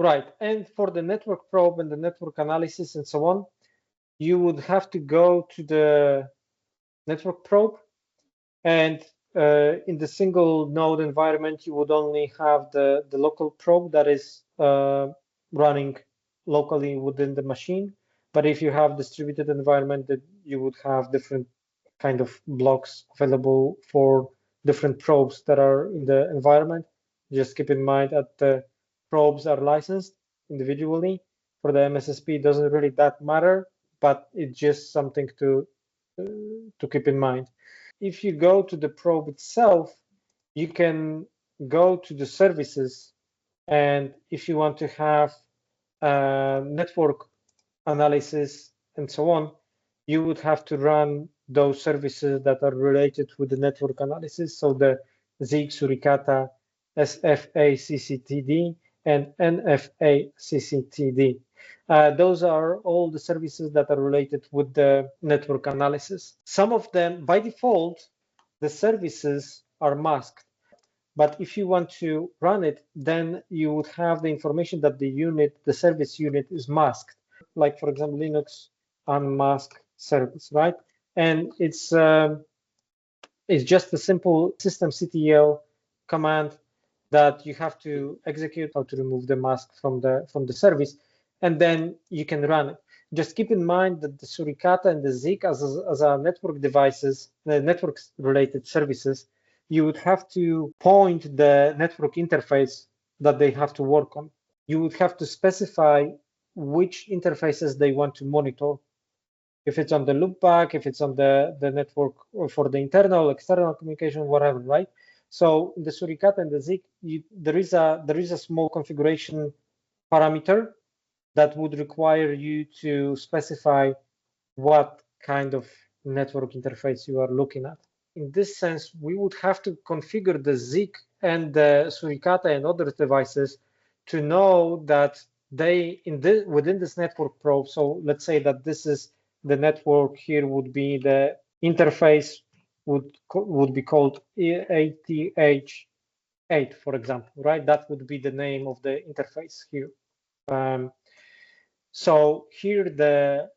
Right. And for the network probe and the network analysis and so on, you would have to go to the network probe, and in the single node environment, you would only have the local probe that is running locally within the machine. But if you have distributed environment, that you would have different kind of blocks available for different probes that are in the environment. Just keep in mind that the probes are licensed individually. For the MSSP, it doesn't really that matter, but it's just something to keep in mind. If you go to the probe itself, you can go to the services, and if you want to have network analysis and so on, you would have to run those services that are related with the network analysis. So the Zeek, Suricata, SFA-CCTD, and NFA-CCTD. Those are all the services that are related with the network analysis. Some of them, by default, the services are masked. But if you want to run it, then you would have the information that the unit, the service unit, is masked. Like, for example, Linux unmask service, right? And it's just a simple systemctl command that you have to execute how to remove the mask from the service, and then you can run it. Just keep in mind that the Suricata and the Zeek as a network devices, the network related services, you would have to point the network interface that they have to work on. You would have to specify which interfaces they want to monitor. If it's on the loopback, if it's on the network for the internal, external communication, whatever, right? So in the Suricata and the Zeek, there is a small configuration parameter that would require you to specify what kind of network interface you are looking at. In this sense, we would have to configure the Zeek and the Suricata and other devices to know that they within this network probe. So let's say that this is the network here would be the interface would be called ATH8, for example, right? That would be the name of the interface here. So here the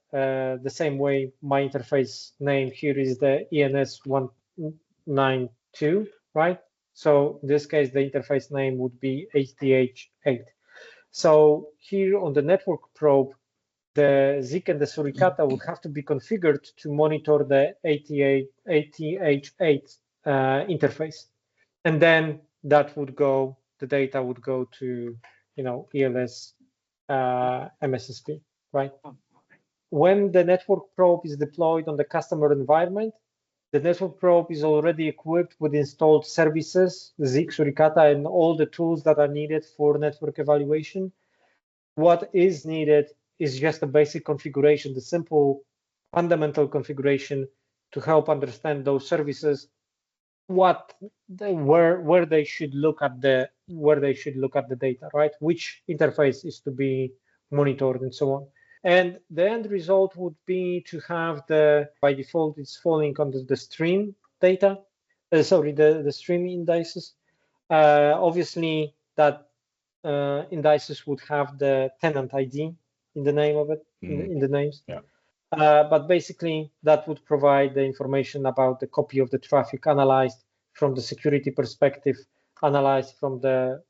same way my interface name here is the ENS192, right? So in this case, the interface name would be ATH8. So here on the network probe, the Zeek and the Suricata would have to be configured to monitor the ATH8 interface. And then that would go, the data would go to, ELS MSSP, right? When the network probe is deployed on the customer environment, the network probe is already equipped with installed services, the Zeek, Suricata, and all the tools that are needed for network evaluation. What is needed is just a basic configuration, the simple fundamental configuration to help understand those services, where they should look at the data, right? Which interface is to be monitored and so on. And the end result would be to have by default, it's falling under the stream data, the stream indices. Obviously, that indices would have the tenant ID in the name of it, in the names. Yeah. But basically, that would provide the information about the copy of the traffic analyzed from the security perspective, analyzed from the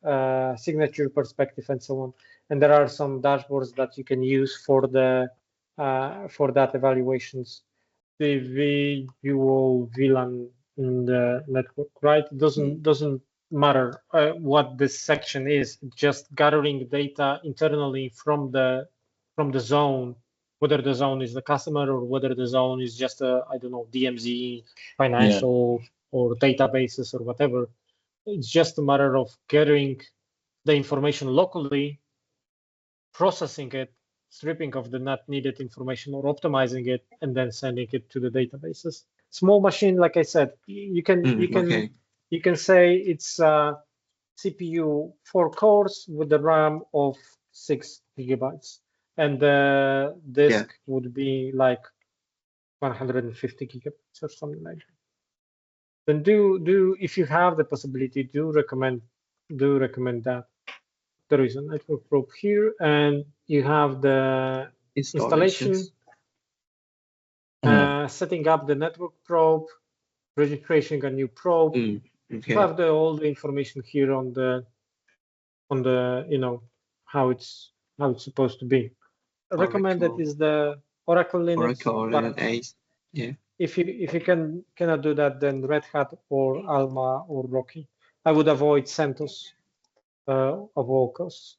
signature perspective, and so on. And there are some dashboards that you can use for that evaluations. The visual VLAN in the network, right? It doesn't matter what this section is. Just gathering data internally from the zone, whether the zone is the customer or whether the zone is just I don't know, DMZ, financial, or databases or whatever. It's just a matter of gathering the information locally, processing it, stripping of the not needed information or optimizing it, and then sending it to the databases. Small machine, like I said, you can say it's CPU 4 cores with a RAM of 6 gigabytes, and the disk would be like 150 gigabytes or something like that. Then do if you have the possibility, do recommend that. there is a network probe here, and you have the installation, setting up the network probe, registering a new probe. Okay. You have all the information here on the how it's supposed to be. Recommended is the Oracle Linux. Oracle Linux. Yeah. If you cannot do that, then Red Hat or Alma or Rocky. I would avoid CentOS of all costs.